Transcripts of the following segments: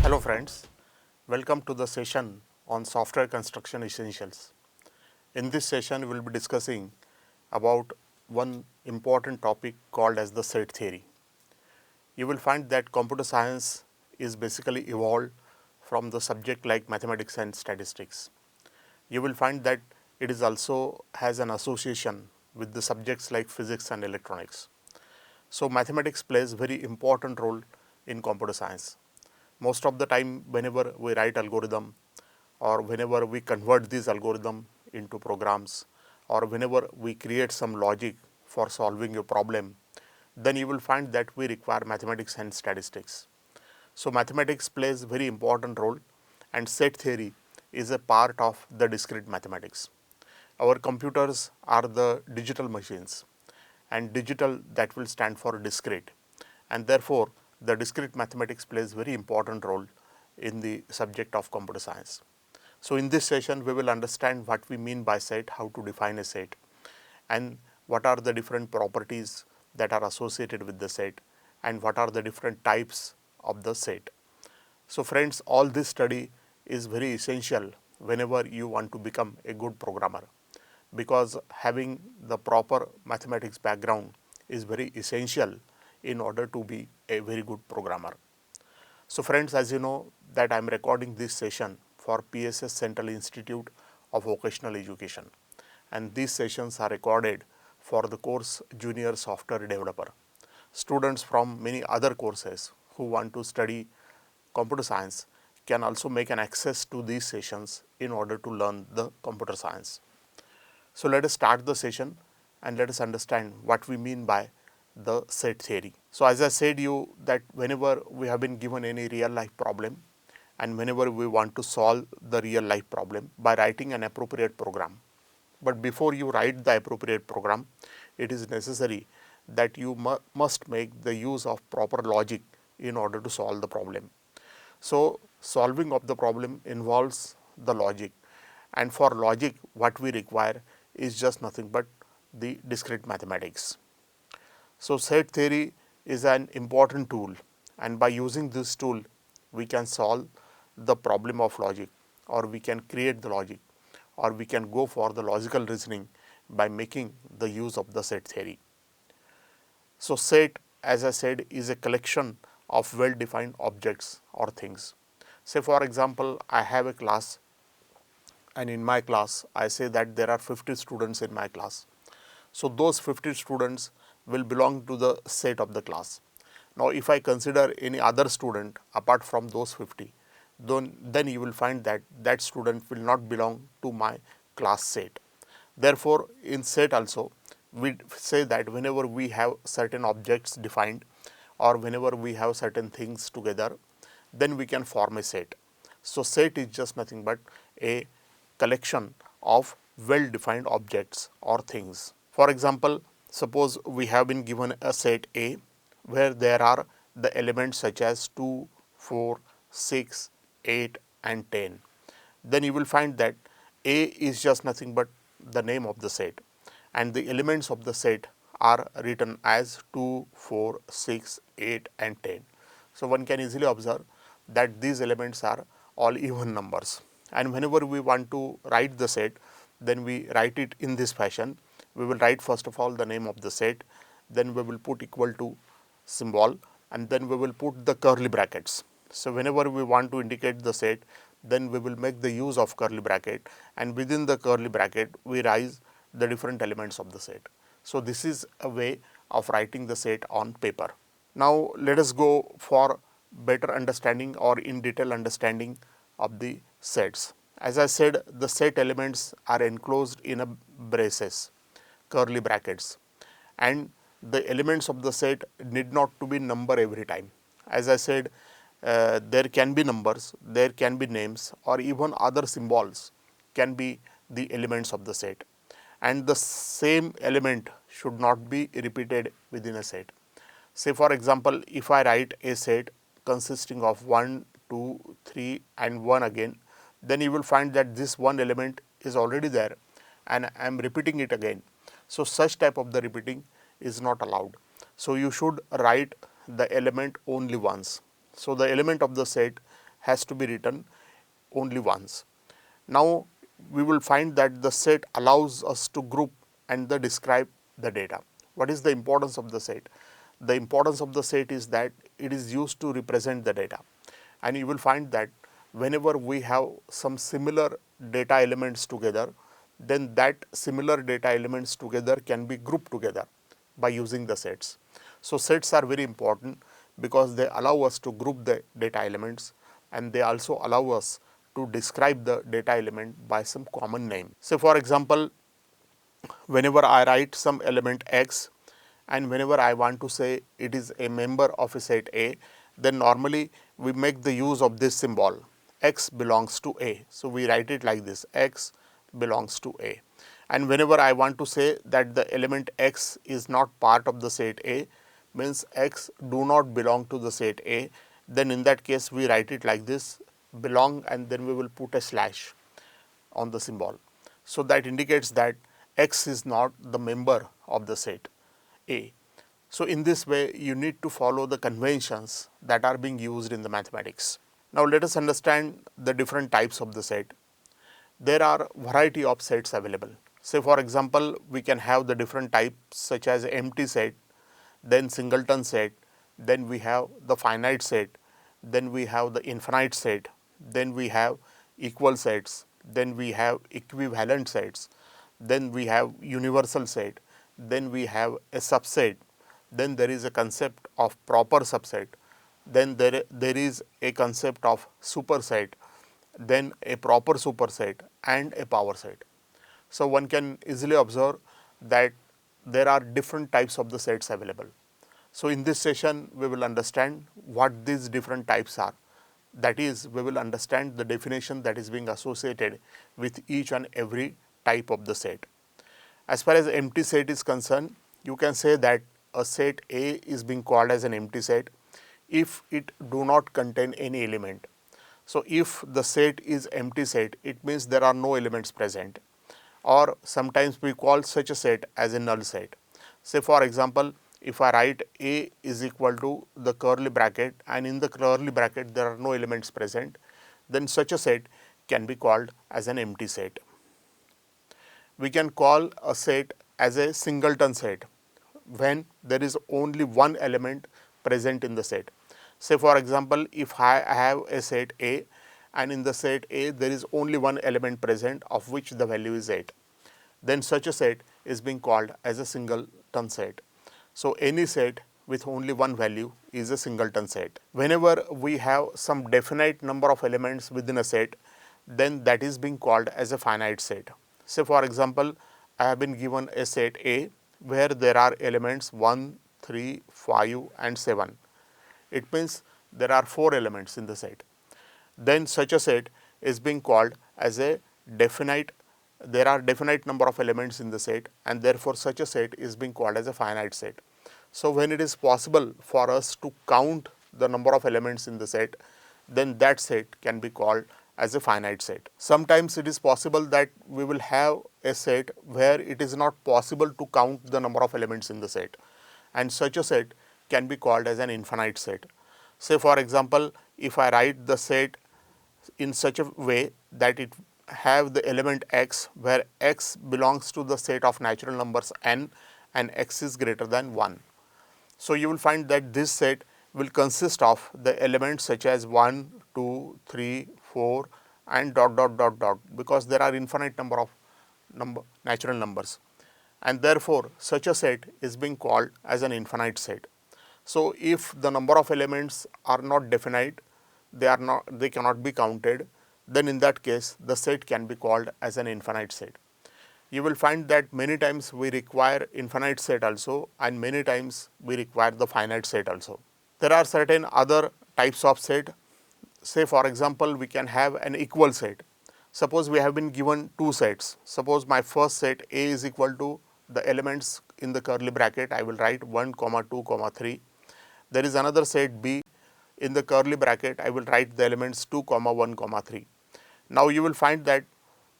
Hello friends, welcome to the session on software construction essentials. In this session we will be discussing about one important topic called as the set theory. You will find that computer science is basically evolved from the subject like mathematics and statistics. You will find that it is also has an association with the subjects like physics and electronics. So mathematics plays very important role in computer science. Most of the time whenever we write algorithm or whenever we convert these algorithm into programs or whenever we create some logic for solving a problem, then you will find that we require mathematics and statistics. So mathematics plays very important role and set theory is a part of the discrete mathematics. Our computers are the digital machines and digital that will stand for discrete, and therefore the discrete mathematics plays very important role in the subject of computer science. So in this session we will understand what we mean by set, how to define a set, and what are the different properties that are associated with the set, and what are the different types of the set. So friends, all this study is very essential whenever you want to become a good programmer, because having the proper mathematics background is very essential in order to be a very good programmer. So friends, as you know that I am recording this session for PSS Central Institute of Vocational Education, and these sessions are recorded for the course Junior Software Developer. Students from many other courses who want to study computer science can also make an access to these sessions in order to learn the computer science. So let us start the session and let us understand what we mean by the set theory. So as I said you that whenever we have been given any real life problem and whenever we want to solve the real life problem by writing an appropriate program. But before you write the appropriate program, it is necessary that you must make the use of proper logic in order to solve the problem. So solving of the problem involves the logic, and for logic what we require is just nothing but the discrete mathematics. So set theory is an important tool, and by using this tool we can solve the problem of logic, or we can create the logic, or we can go for the logical reasoning by making the use of the set theory. So set, as I said, is a collection of well defined objects or things. Say for example, I have a class, and in my class I say that there are 50 students in my class. So those 50 students will belong to the set of the class. Now if I consider any other student apart from those 50, then you will find that that student will not belong to my class set. Therefore in set also we say that whenever we have certain objects defined or whenever we have certain things together, then we can form a set. So set is just nothing but a collection of well defined objects or things. For example, suppose we have been given a set A where there are the elements such as 2, 4, 6, 8 and 10. Then you will find that A is just nothing but the name of the set, and the elements of the set are written as 2, 4, 6, 8 and 10. So one can easily observe that these elements are all even numbers, and whenever we want to write the set, then we write it in this fashion. We will write first of all the name of the set, then we will put equal to symbol, and then we will put the curly brackets. So whenever we want to indicate the set, then we will make the use of curly bracket, and within the curly bracket we write the different elements of the set. So this is a way of writing the set on paper. Now let us go for better understanding or in detail understanding of the sets. As I said, the set elements are enclosed in a braces, curly brackets, and the elements of the set need not to be number every time. As I said, there can be numbers, there can be names, or even other symbols can be the elements of the set, and the same element should not be repeated within a set. Say for example, if I write a set consisting of 1, 2, 3 and 1 again, then you will find that this one element is already there and I am repeating it again. So such type of the repeating is not allowed. So you should write the element only once. So the element of the set has to be written only once. Now, we will find that the set allows us to group and describe the data. What is the importance of the set? The importance of the set is that it is used to represent the data, and you will find that whenever we have some similar data elements together, then that similar data elements together can be grouped together by using the sets. So, sets are very important because they allow us to group the data elements, and they also allow us to describe the data element by some common name. Say for example, whenever I write some element x and whenever I want to say it is a member of a set A, then normally we make the use of this symbol x belongs to A. So, we write it like this, x belongs to A. And whenever I want to say that the element x is not part of the set A, means x do not belong to the set A, then in that case we write it like this, belong, and then we will put a slash on the symbol. So, that indicates that x is not the member of the set A. So, in this way you need to follow the conventions that are being used in the mathematics. Now, let us understand the different types of the set. There are variety of sets available. Say for example, we can have the different types such as empty set, then singleton set, then we have the finite set, then we have the infinite set, then we have equal sets, then we have equivalent sets, then we have universal set, then we have a subset, then there is a concept of proper subset, then there is a concept of superset, then a proper superset and a power set. So, one can easily observe that there are different types of the sets available. So, in this session we will understand what these different types are. That is, we will understand the definition that is being associated with each and every type of the set. As far as empty set is concerned, you can say that a set A is being called as an empty set if it do not contain any element. So, if the set is empty set, it means there are no elements present, or sometimes we call such a set as a null set. Say for example, if I write A is equal to the curly bracket and in the curly bracket there are no elements present, then such a set can be called as an empty set. We can call a set as a singleton set when there is only one element present in the set. Say for example, if I have a set A and in the set A there is only one element present of which the value is 8, then such a set is being called as a singleton set. So, any set with only one value is a singleton set. Whenever we have some definite number of elements within a set, then that is being called as a finite set. Say for example, I have been given a set A where there are elements 1, 3, 5 and 7. It means there are 4 elements in the set. Then such a set is being called as a definite, there are definite number of elements in the set, and therefore such a set is being called as a finite set. So, when it is possible for us to count the number of elements in the set, then that set can be called as a finite set. Sometimes it is possible that we will have a set where it is not possible to count the number of elements in the set, and such a set can be called as an infinite set. Say for example, if I write the set in such a way that it have the element x where x belongs to the set of natural numbers n and x is greater than 1. So, you will find that this set will consist of the elements such as 1, 2, 3, 4 and dot dot dot dot, because there are infinite number of natural numbers, and therefore such a set is being called as an infinite set. So, if the number of elements are not definite, they cannot be counted, then in that case the set can be called as an infinite set. You will find that many times we require infinite set also, and many times we require the finite set also. There are certain other types of set. Say for example, we can have an equal set. Suppose we have been given two sets. Suppose my first set A is equal to the elements in the curly bracket, I will write 1, 2, 3. There is another set B. In the curly bracket, I will write the elements 2, 1, 3. Now, you will find that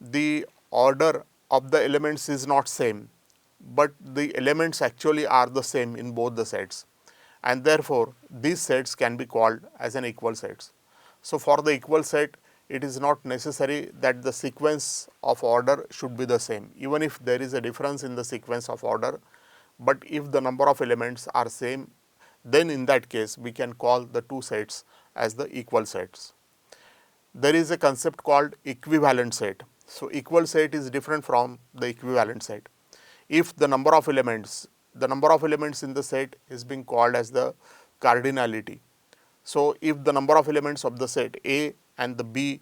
the order of the elements is not same, but the elements actually are the same in both the sets, and therefore these sets can be called as an equal sets. So, for the equal set, it is not necessary that the sequence of order should be the same, even if there is a difference in the sequence of order. But if the number of elements are same, then in that case we can call the two sets as the equal sets. There is a concept called equivalent set. So, equal set is different from the equivalent set. If the number of elements in the set is being called as the cardinality. So, if the number of elements of the set A and the B,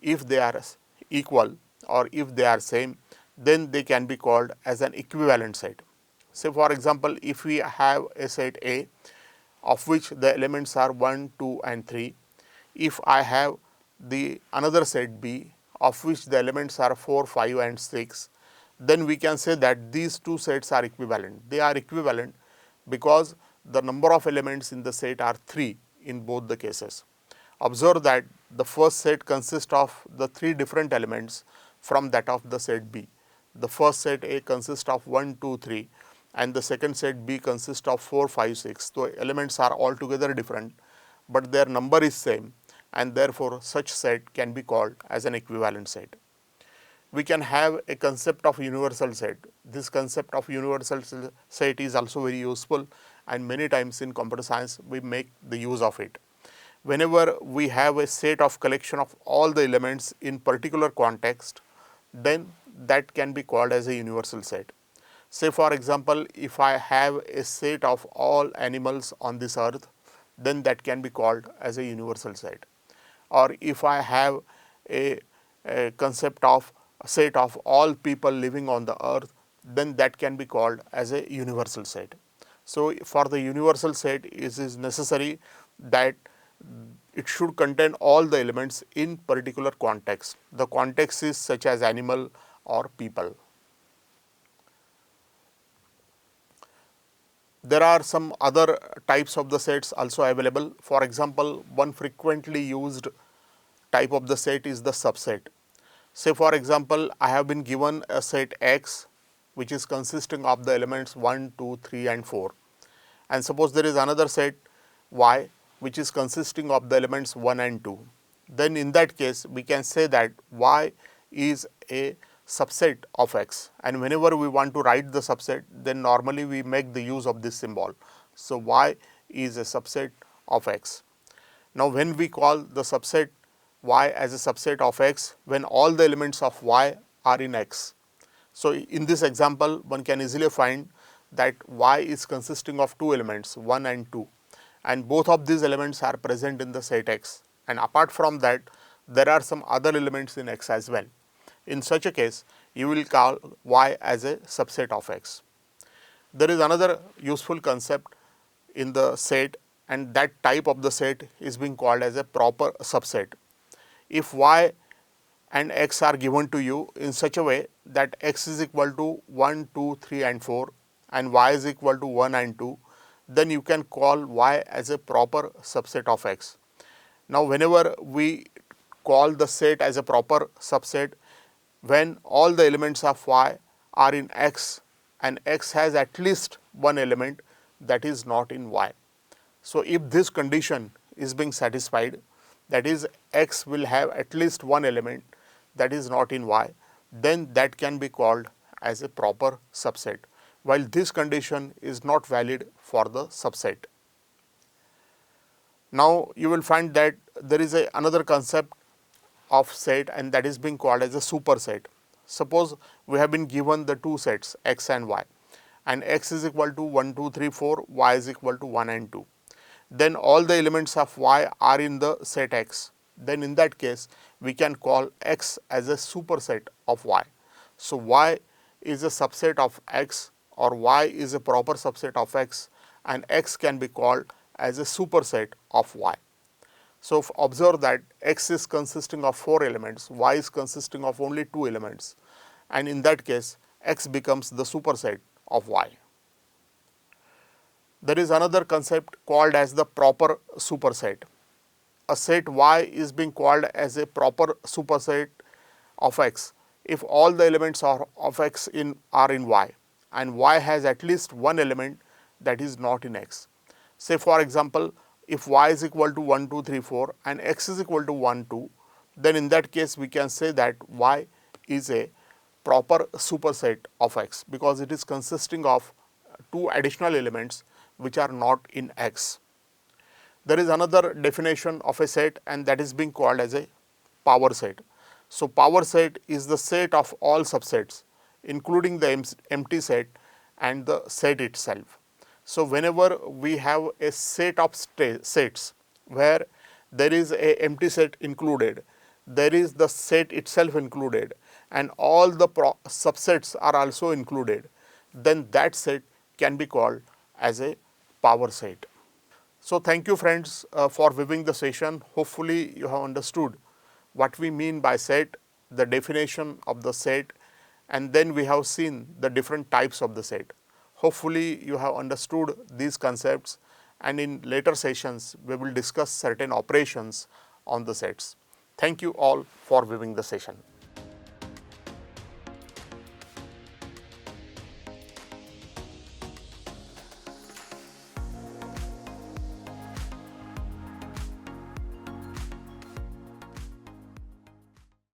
if they are equal or if they are same, then they can be called as an equivalent set. Say for example, if we have a set A of which the elements are 1, 2 and 3, if I have the another set B of which the elements are 4, 5 and 6, then we can say that these two sets are equivalent. They are equivalent because the number of elements in the set are 3 in both the cases. Observe that the first set consists of the 3 different elements from that of the set B. The first set A consists of 1, 2, 3 and the second set B consists of 4, 5, 6. So, elements are altogether different, but their number is same, and therefore, such set can be called as an equivalent set. We can have a concept of universal set. This concept of universal set is also very useful, and many times in computer science we make the use of it. Whenever we have a set of collection of all the elements in particular context, then that can be called as a universal set. Say for example, if I have a set of all animals on this earth, then that can be called as a universal set. Or if I have a concept of a set of all people living on the earth, then that can be called as a universal set. So, for the universal set, it is necessary that it should contain all the elements in particular context. The context is such as animal or people. There are some other types of the sets also available. For example, one frequently used type of the set is the subset. Say for example, I have been given a set X which is consisting of the elements 1, 2, 3 and 4, and suppose there is another set Y which is consisting of the elements 1 and 2. Then in that case we can say that Y is a subset of X, and whenever we want to write the subset, then normally we make the use of this symbol. So, Y is a subset of X. Now, when we call the subset Y as a subset of X, when all the elements of Y are in X. So, in this example one can easily find that Y is consisting of two elements 1 and 2, and both of these elements are present in the set X, and apart from that there are some other elements in X as well. In such a case, you will call Y as a subset of X. There is another useful concept in the set, and that type of the set is being called as a proper subset. If Y and X are given to you in such a way that X is equal to 1, 2, 3 and 4 and Y is equal to 1 and 2, then you can call Y as a proper subset of X. Now, whenever we call the set as a proper subset, when all the elements of Y are in X and X has at least one element that is not in Y. So, if this condition is being satisfied, that is X will have at least one element that is not in Y, then that can be called as a proper subset, while this condition is not valid for the subset. Now, you will find that there is another concept of set, and that is being called as a superset. Suppose we have been given the two sets X and Y, and X is equal to 1, 2, 3, 4, Y is equal to 1 and 2. Then all the elements of Y are in the set X. Then in that case, we can call X as a superset of Y. So, Y is a subset of X, or Y is a proper subset of X, and X can be called as a superset of Y. So, observe that X is consisting of 4 elements, Y is consisting of only 2 elements, and in that case X becomes the superset of Y. There is another concept called as the proper superset. A set Y is being called as a proper superset of X if all the elements of X are in Y, and Y has at least one element that is not in X. Say for example, if y is equal to 1, 2, 3, 4 and x is equal to 1, 2, then in that case we can say that y is a proper superset of x, because it is consisting of two additional elements which are not in x. There is another definition of a set, and that is being called as a power set. So, power set is the set of all subsets including the empty set and the set itself. So, whenever we have a set of sets where there is a empty set included, there is the set itself included and all the subsets are also included, then that set can be called as a power set. So, thank you friends for viewing the session. Hopefully, you have understood what we mean by set, the definition of the set, and then we have seen the different types of the set. Hopefully, you have understood these concepts, and in later sessions, we will discuss certain operations on the sets. Thank you all for viewing the session.